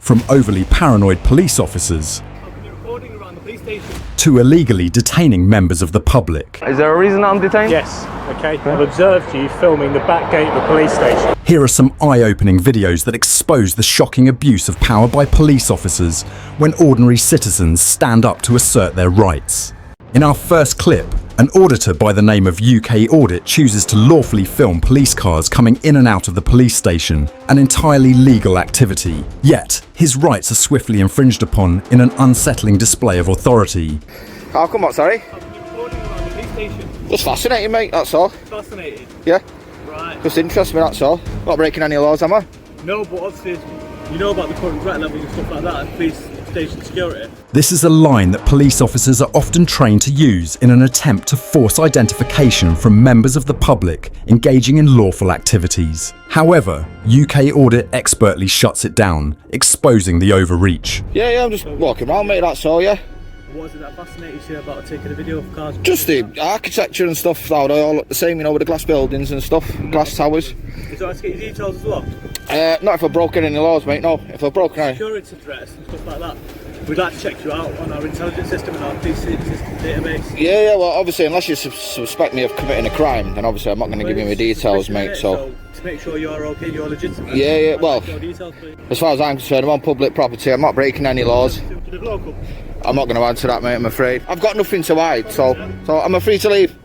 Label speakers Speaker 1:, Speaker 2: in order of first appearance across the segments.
Speaker 1: from overly paranoid police officers to illegally detaining members of the public.
Speaker 2: Is there a reason I'm detained?
Speaker 3: Yes. Okay. I've observed you filming the back gate of the police station.
Speaker 1: Here are some eye-opening videos that expose the shocking abuse of power by police officers when ordinary citizens stand up to assert their rights. In our first clip, an auditor by the name of UK Audit chooses to lawfully film police cars coming in and out of the police station, an entirely legal activity. Yet, his rights are swiftly infringed upon in an unsettling display of authority.
Speaker 4: How come what, sorry?
Speaker 3: I've been recording around the police station.
Speaker 4: Just fascinating, mate, that's all.
Speaker 3: Fascinated?
Speaker 4: Yeah,
Speaker 3: Right.
Speaker 4: just interests me, that's all. Not breaking any laws, am I?
Speaker 3: No, but obviously, you know about the current threat levels and stuff like that and police station security.
Speaker 1: This is a line that police officers are often trained to use in an attempt to force identification from members of the public engaging in lawful activities. However, UK Audit expertly shuts it down, exposing the overreach.
Speaker 4: Yeah, I'm just walking around, mate, that's all, yeah.
Speaker 3: What is it that fascinates you about taking a video of cars?
Speaker 4: Just the architecture and stuff, how they all look the same, you know, with the glass buildings and stuff, glass towers.
Speaker 3: Is that to get your details as well?
Speaker 4: Not if I've broken any laws, mate, no. If I've broken any...
Speaker 3: Security threats and stuff like that. We'd like to check you out on our intelligence system and our police system database.
Speaker 4: Yeah, well, obviously, unless you suspect me of committing a crime, then obviously I'm not going to give you my details, mate, so...
Speaker 3: To make sure you're okay, you're legitimate.
Speaker 4: Yeah, well,
Speaker 3: Details,
Speaker 4: as far as I'm concerned, I'm on public property, I'm not breaking any laws.
Speaker 3: to the local.
Speaker 4: I'm not going to answer that, mate, I'm afraid. I've got nothing to hide, so I'm free to leave.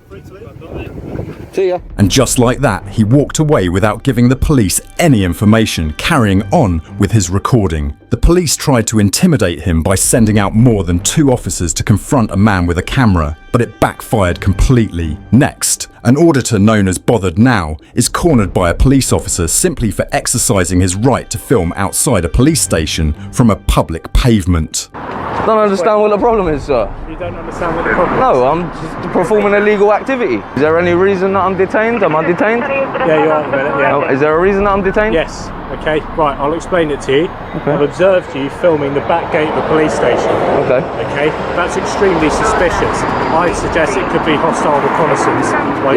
Speaker 3: Free to leave, I've got it.
Speaker 4: See ya.
Speaker 1: And just like that, he walked away without giving the police any information, carrying on with his recording. The police tried to intimidate him by sending out more than 2 officers to confront a man with a camera, but it backfired completely. Next, an auditor known as Bothered Now is cornered by a police officer simply for exercising his right to film outside a police station from a public pavement.
Speaker 2: I don't understand what the problem is, sir.
Speaker 3: You don't understand what the problem is?
Speaker 2: No, I'm just performing a legal activity. Is there any reason that I'm detained? Am I detained?
Speaker 3: Yeah, you are in a minute, yeah.
Speaker 2: No, is there a reason that I'm detained?
Speaker 3: Yes. Okay, right, I'll explain it to you.
Speaker 2: Okay.
Speaker 3: I've observed you filming the back gate of the police station.
Speaker 2: Okay.
Speaker 3: Okay, that's extremely suspicious. I suggest it could be hostile reconnaissance.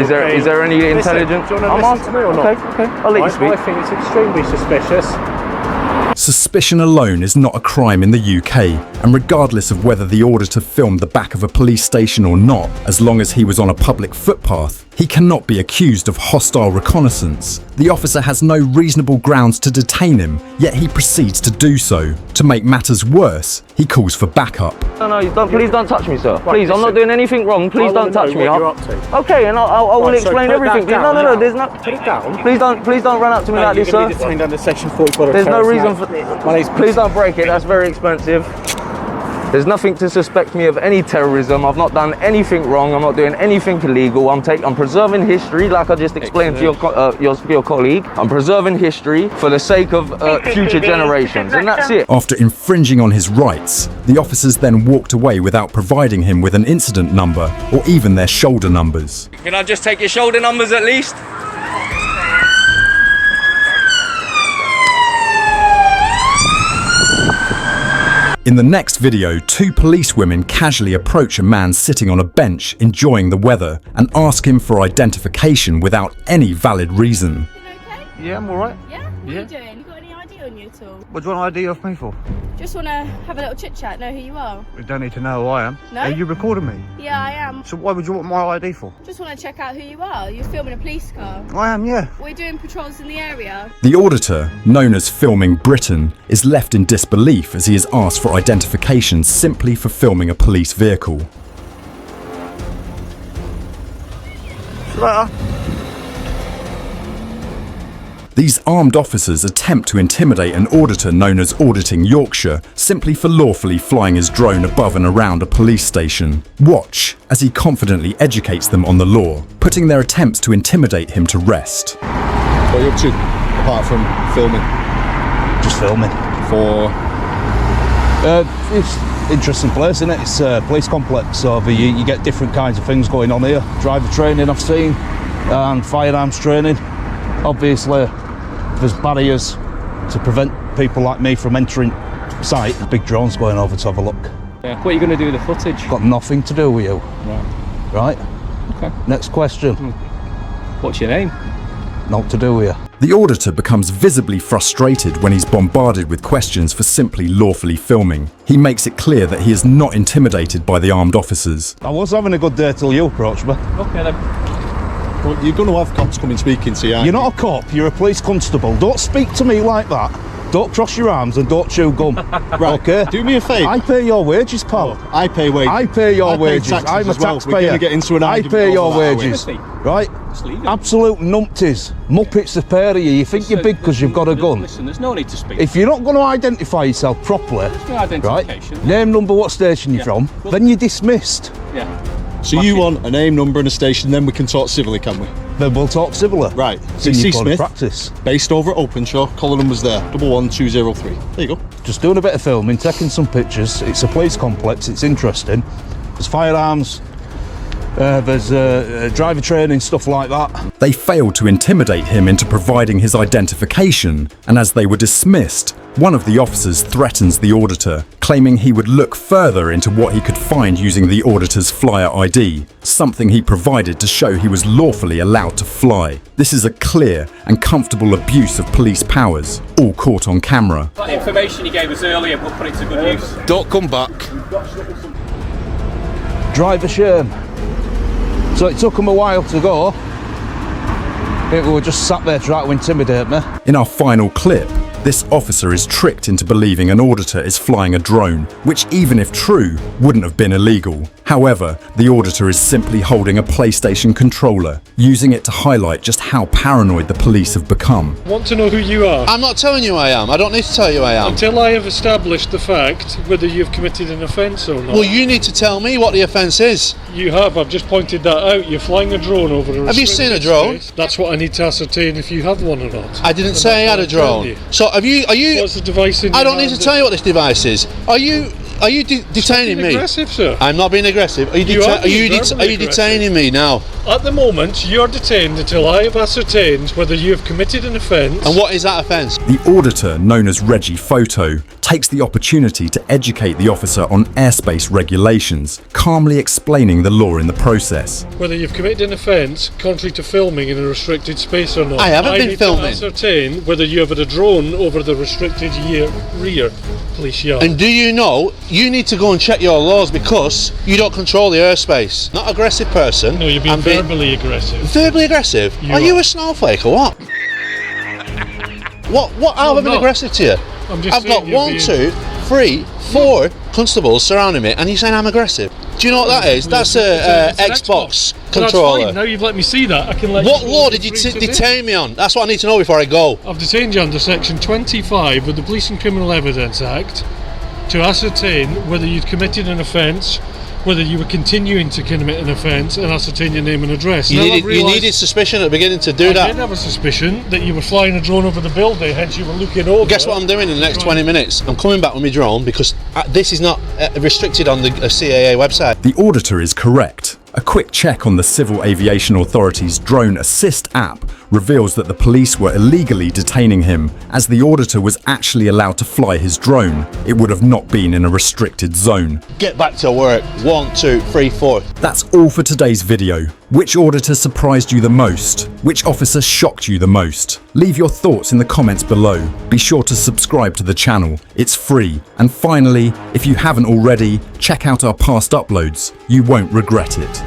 Speaker 2: Is there any intelligence?
Speaker 3: Do you want to listen to me or not?
Speaker 2: Okay, I'll let you speak.
Speaker 3: I think it's extremely suspicious.
Speaker 1: Suspicion alone is not a crime in the UK, and regardless of whether the auditor filmed the back of a police station or not, as long as he was on a public footpath, he cannot be accused of hostile reconnaissance. The officer has no reasonable grounds to detain him, yet he proceeds to do so. To make matters worse, he calls for backup.
Speaker 2: No, please don't touch me, sir. Please, I'm not doing anything wrong. Please don't touch me.
Speaker 3: What you're up to.
Speaker 2: Okay, and I will explain everything. No, there's no.
Speaker 3: Put it down.
Speaker 2: Please don't run up to me like this, sir.
Speaker 3: Detained under section 44.
Speaker 2: There's no reason for. Please don't break it. That's very expensive. There's nothing to suspect me of any terrorism. I've not done anything wrong. I'm not doing anything illegal. I'm preserving history, like I just explained to your colleague. I'm preserving history for the sake of future generations, and that's it.
Speaker 1: After infringing on his rights, the officers then walked away without providing him with an incident number or even their shoulder numbers.
Speaker 2: Can I just take your shoulder numbers at least?
Speaker 1: In the next video, 2 police women casually approach a man sitting on a bench enjoying the weather and ask him for identification without any valid reason.
Speaker 5: You okay?
Speaker 6: Yeah, I'm alright.
Speaker 5: Yeah? What
Speaker 6: Yeah.
Speaker 5: are you doing? You got any ID on you at all?
Speaker 6: What do you want ID off me for?
Speaker 5: Just want to have a little chit chat, know who you are.
Speaker 6: We don't need to know who I am.
Speaker 5: No?
Speaker 6: Are you recording me?
Speaker 5: Yeah, I am.
Speaker 6: So why would you want my ID for?
Speaker 5: Just want to check out who you are. You're filming a police car.
Speaker 6: I am, yeah.
Speaker 5: We're doing patrols in the area.
Speaker 1: The auditor, known as Filming Britain, is left in disbelief as he is asked for identification simply for filming a police vehicle.
Speaker 6: Later.
Speaker 1: These armed officers attempt to intimidate an auditor known as Auditing Yorkshire simply for lawfully flying his drone above and around a police station. Watch as he confidently educates them on the law, putting their attempts to intimidate him to rest.
Speaker 7: What are you up to, apart from filming?
Speaker 6: Just filming.
Speaker 7: For... it's an interesting place, isn't it? It's a police complex, so you get different kinds of things going on here. Driver training I've seen, and firearms training. Obviously, there's barriers to prevent people like me from entering site. Big drones going over to have a look.
Speaker 8: Yeah. What are you going to do with the footage?
Speaker 7: Got nothing to do with you.
Speaker 8: Right.
Speaker 7: Right?
Speaker 8: Okay.
Speaker 7: Next question.
Speaker 8: What's your name?
Speaker 7: Not to do with you.
Speaker 1: The auditor becomes visibly frustrated when he's bombarded with questions for simply lawfully filming. He makes it clear that he is not intimidated by the armed officers.
Speaker 7: I was having a good day till you approached me.
Speaker 8: Okay then.
Speaker 9: Well, you're going to have cops coming speaking to you.
Speaker 7: You're not a cop, you're a police constable. Don't speak to me like that. Don't cross your arms and don't chew gum.
Speaker 9: Right,
Speaker 7: okay?
Speaker 9: do me a favour.
Speaker 7: I pay your wages, pal.
Speaker 9: Oh, I pay wages.
Speaker 7: I pay your wages.
Speaker 9: taxes
Speaker 7: I'm a
Speaker 9: as well.
Speaker 7: taxpayer.
Speaker 9: We're going to get into an
Speaker 7: I
Speaker 9: argument
Speaker 7: pay your
Speaker 9: over that,
Speaker 7: wages.
Speaker 8: aren't
Speaker 7: Right?
Speaker 8: Just leave it.
Speaker 7: Absolute numpties. Muppets, the pair of you. You think you're big because you've got a gun.
Speaker 8: Listen, there's no need to speak.
Speaker 7: If you're not going to identify yourself properly,
Speaker 8: There's no
Speaker 7: right?
Speaker 8: identification.
Speaker 7: Name, number, what station you're from,
Speaker 8: Well-
Speaker 7: then you're dismissed.
Speaker 8: Yeah.
Speaker 9: So you want a name, number and a station, then we can talk civilly, can we?
Speaker 7: Then we'll talk civilly.
Speaker 9: Right.
Speaker 7: It's in your
Speaker 9: CC
Speaker 7: code of
Speaker 9: Smith,
Speaker 7: practice.
Speaker 9: based over at Openshaw, collar number's there, 11203. There you go.
Speaker 7: Just doing a bit of filming, taking some pictures. It's a police complex, it's interesting. There's firearms, there's driver training, stuff like that.
Speaker 1: They failed to intimidate him into providing his identification, and as they were dismissed, one of the officers threatens the auditor, claiming he would look further into what he could find using the auditor's flyer ID, something he provided to show he was lawfully allowed to fly. This is a clear and comfortable abuse of police powers, all caught on camera.
Speaker 8: That information you gave us earlier, we'll put it to good use.
Speaker 9: Don't come back.
Speaker 7: Driver shame. So it took them a while to go. People were just sat there trying to intimidate me.
Speaker 1: In our final clip, this officer is tricked into believing an auditor is flying a drone, which even if true, wouldn't have been illegal. However, the auditor is simply holding a PlayStation controller, using it to highlight just how paranoid the police have become.
Speaker 10: I want to know who you are.
Speaker 11: I'm not telling you who I am. I don't need to tell you who I am.
Speaker 10: Until I have established the fact whether you've committed an offence or not.
Speaker 11: Well, you need to tell me what the offence is.
Speaker 10: You have. I've just pointed that out. You're flying a drone over a
Speaker 11: Have you seen a drone?
Speaker 10: space. That's what I need to ascertain if you have one or not.
Speaker 11: I didn't say I had a drone. So are you?
Speaker 10: What's the device in
Speaker 11: I
Speaker 10: your
Speaker 11: don't need to
Speaker 10: hand?
Speaker 11: tell you what this device is. Are you detaining
Speaker 10: Being
Speaker 11: me?
Speaker 10: aggressive, sir.
Speaker 11: I'm not being aggressive. Are you,
Speaker 10: You are
Speaker 11: are you,
Speaker 10: being
Speaker 11: are
Speaker 10: verbally
Speaker 11: you detaining me now?
Speaker 10: At the moment, you're detained until I have ascertained whether you have committed an offence.
Speaker 11: And what is that offence?
Speaker 1: The auditor, known as Reggie Photo, takes the opportunity to educate the officer on airspace regulations, calmly explaining the law in the process.
Speaker 10: Whether you've committed an offence contrary to filming in a restricted space or not.
Speaker 11: I haven't been filming.
Speaker 10: I need to ascertain whether you have had a drone over the restricted rear police yard.
Speaker 11: And do you know you need to go and check your laws because you don't control the airspace? Not aggressive person.
Speaker 10: No, you're being
Speaker 11: I'm
Speaker 10: verbally aggressive.
Speaker 11: verbally aggressive. Are you a snowflake or what? What? How have I been
Speaker 10: not.
Speaker 11: aggressive to you?
Speaker 10: I'm just
Speaker 11: I've
Speaker 10: saying
Speaker 11: got
Speaker 10: you're
Speaker 11: 1,
Speaker 10: being-
Speaker 11: 2, 3, 4 constables surrounding me, and you're saying I'm aggressive. Do you know what that is? That's a
Speaker 10: It's an
Speaker 11: Xbox
Speaker 10: But
Speaker 11: controller.
Speaker 10: That's fine. Now you've let me see that. I can let
Speaker 11: What
Speaker 10: you
Speaker 11: law did you detain me on? That's what I need to know before I go.
Speaker 10: I've detained you under section 25 of the Police and Criminal Evidence Act to ascertain whether you'd committed an offence, whether you were continuing to commit an offence, and ascertain your name and address.
Speaker 11: You
Speaker 10: Now, I've
Speaker 11: needed
Speaker 10: realised
Speaker 11: suspicion at the beginning to do
Speaker 10: I
Speaker 11: that.
Speaker 10: did have a suspicion that you were flying a drone over the building, hence you were looking over.
Speaker 11: Guess what I'm doing in the next 20 minutes? I'm coming back with my drone because this is not restricted on the CAA website.
Speaker 1: The auditor is correct. A quick check on the Civil Aviation Authority's Drone Assist app reveals that the police were illegally detaining him, as the auditor was actually allowed to fly his drone. It would have not been in a restricted zone.
Speaker 11: Get back to work. 1, 2, 3, 4.
Speaker 1: That's all for today's video. Which auditor surprised you the most? Which officer shocked you the most? Leave your thoughts in the comments below. Be sure to subscribe to the channel. It's free. And finally, if you haven't already, check out our past uploads. You won't regret it.